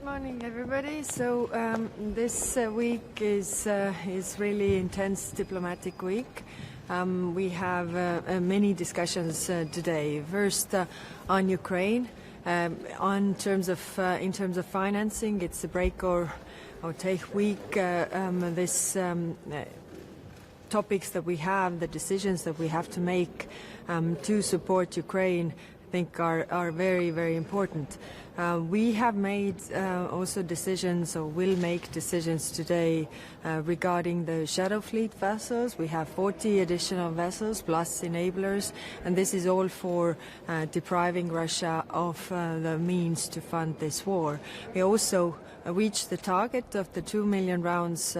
morning, everybody. So this week is really intense diplomatic week. We have many discussions today. First, on Ukraine, in terms of financing, it's a break or take week. Topics that we have, the decisions that we have to make to support Ukraine, I think are very, very important. We have made also decisions, or will make decisions today regarding the Shadow Fleet vessels. We have 40 additional vessels plus enablers, and this is all for depriving Russia of the means to fund this war. We also reached the target of the 2 million rounds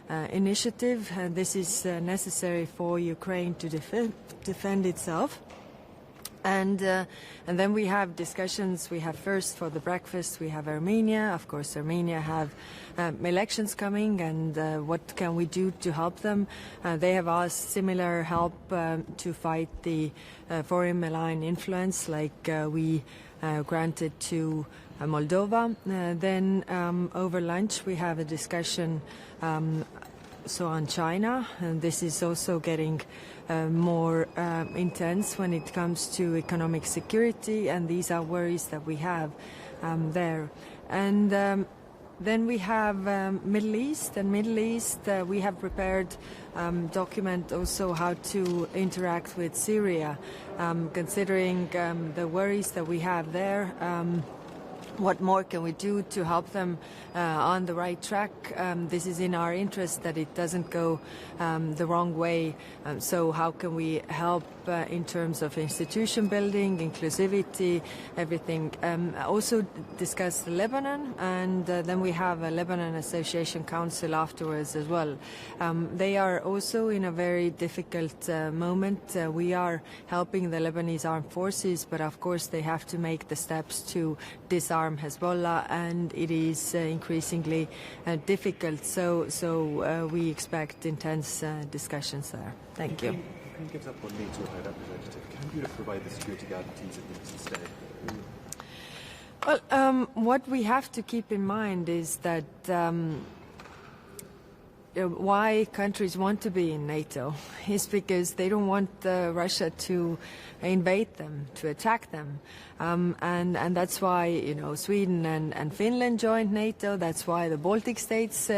initiative, and this is necessary for Ukraine to defend itself. And then we have discussions. We have first for the breakfast, we have Armenia. Of course, Armenia have elections coming, and what can we do to help them? They have asked similar help to fight the foreign malign influence, like we granted to Moldova. Then over lunch we have a discussion on China, and this is also getting more intense when it comes to economic security, and these are worries that we have there. And then we have Middle East, and Middle East we have prepared document also how to interact with Syria, considering the worries that we have there. What more can we do to help them on the right track? This is in our interest that it doesn't go the wrong way. So how can we help in terms of institution building, inclusivity, everything? Also discuss Lebanon, and then we have a Lebanon Association Council afterwards as well. They are also in a very difficult moment. We are helping the Lebanese armed forces, but of course they have to make the steps to disarm Hezbollah, and it is increasingly difficult. So we expect intense discussions there. Thank you. Ukraine gives up on NATO, High Representative. Can you provide the security guarantees it needs instead? Well, what we have to keep in mind is that why countries want to be in NATO is because they don't want Russia to invade them, to attack them. And that's why, Sweden and Finland joined NATO. That's why the Baltic states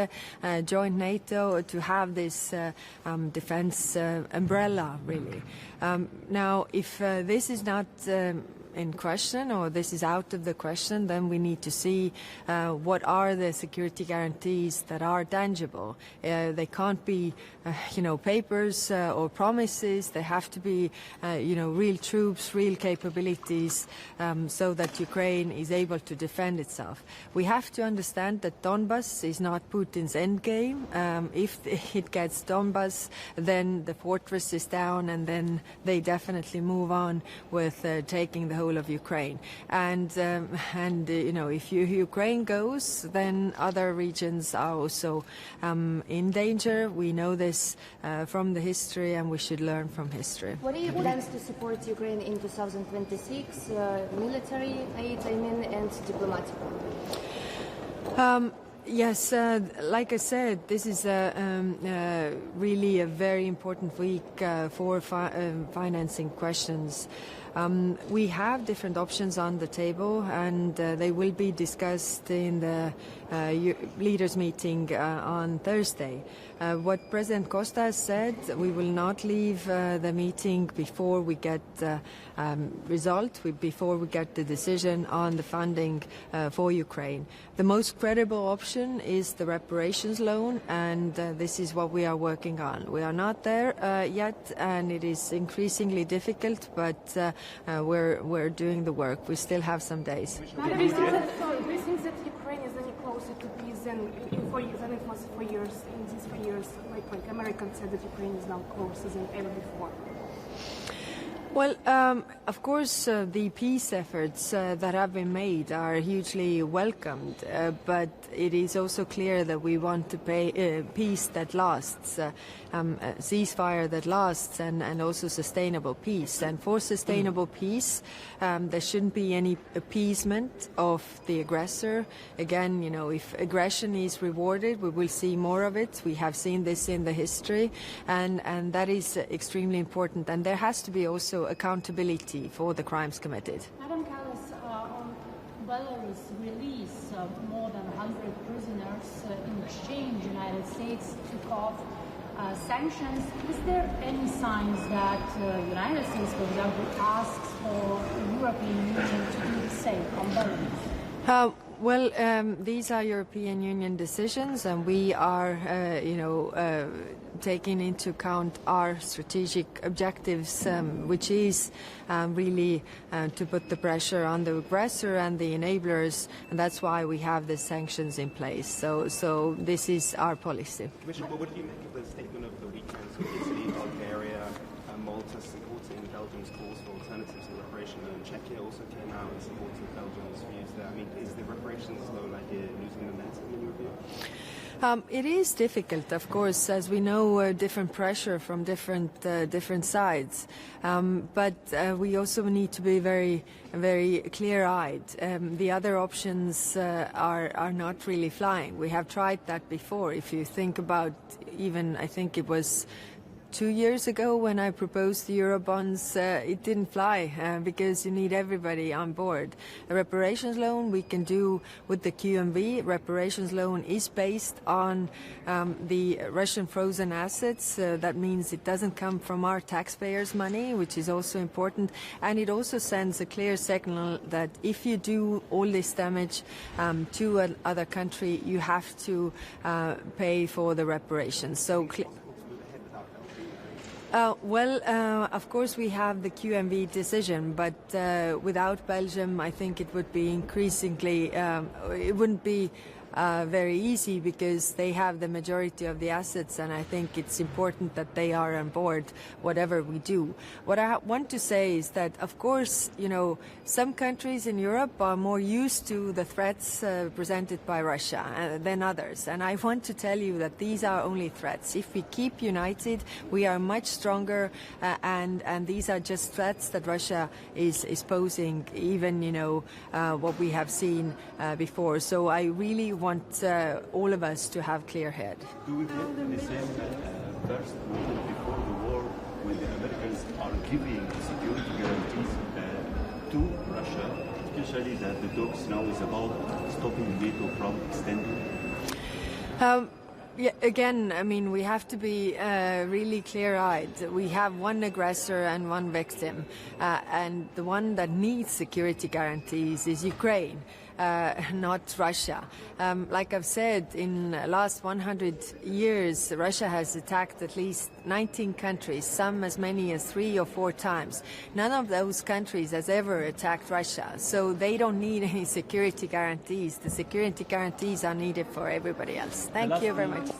joined NATO, to have this defense umbrella, really. Now, if this is not in question, or this is out of the question, then we need to see what are the security guarantees that are tangible. They can't be, papers or promises. They have to be, real troops, real capabilities, so that Ukraine is able to defend itself. We have to understand that Donbass is not Putin's endgame. If it gets Donbass, then the fortress is down, and then they definitely move on with taking the whole of Ukraine. And if Ukraine goes, then other regions are also in danger. We know this from the history, and we should learn from history. What are your plans to support Ukraine in 2026? Military aid, and diplomatic? Yes, like I said, this is really a very important week for financing questions. We have different options on the table, and they will be discussed in the leaders' meeting on Thursday. What President Costa has said, we will not leave the meeting before we get before we get the decision on the funding for Ukraine. The most credible option is the reparations loan, and this is what we are working on. We are not there yet, and it is increasingly difficult, but we're doing the work. We still have some days. Do you think that Ukraine is any closer to peace than it was for years? In these 4 years, like Americans said that Ukraine is now closer than ever before. Well, of course, the peace efforts that have been made are hugely welcomed, but it is also clear that we want to peace that lasts, ceasefire that lasts, and also sustainable peace. And for sustainable peace, there shouldn't be any appeasement of the aggressor. Again, you know, if aggression is rewarded, we will see more of it. We have seen this in the history, and that is extremely important. And there has to be also accountability for the crimes committed. Madam Kallas, on Belarus release more than 100 prisoners in exchange, United States took off sanctions. Is there any signs that United States, for example, asks for the European Union to do the same on Belarus? Well, these are European Union decisions, and we are, taking into account our strategic objectives, which is really to put the pressure on the aggressor and the enablers, and that's why we have the sanctions in place. So this is our policy. Commissioner, what do you make of the statement of the weekend? So Italy, Bulgaria, Malta supporting Belgium's calls for alternatives to reparation, and Czechia also came out and supported Belgium's views there. I mean, is the reparations loan idea losing momentum in your view? It is difficult, of course, as we know, different pressure from different sides. But we also need to be very, very clear-eyed. The other options are not really flying. We have tried that before. If you think about even, I think it was 2 years ago when I proposed the Eurobonds, it didn't fly because you need everybody on board. A reparations loan we can do with the QMV. Reparations loan is based on the Russian frozen assets. That means it doesn't come from our taxpayers' money, which is also important. And it also sends a clear signal that if you do all this damage to another country, you have to pay for the reparations. So. Of course we have the QMV decision, but without Belgium I think it would be increasingly, it wouldn't be very easy because they have the majority of the assets, and I think it's important that they are on board whatever we do. What I want to say is that, of course, you know, some countries in Europe are more used to the threats presented by Russia than others, and I want to tell you that these are only threats. If we keep united, we are much stronger, and these are just threats that Russia is posing, even, you know, what we have seen before. So I really want all of us to have clear head. Do we get the same first moment before the war when the Americans are giving security guarantees to Russia, especially that the talks now is about stopping NATO from extending? Yeah, again, I mean, we have to be really clear-eyed. We have one aggressor and one victim, and the one that needs security guarantees is Ukraine. Not Russia. Like I've said, in the last 100 years, Russia has attacked at least 19 countries, some as many as 3 or 4 times. None of those countries has ever attacked Russia, so they don't need any security guarantees. The security guarantees are needed for everybody else. Thank you very much.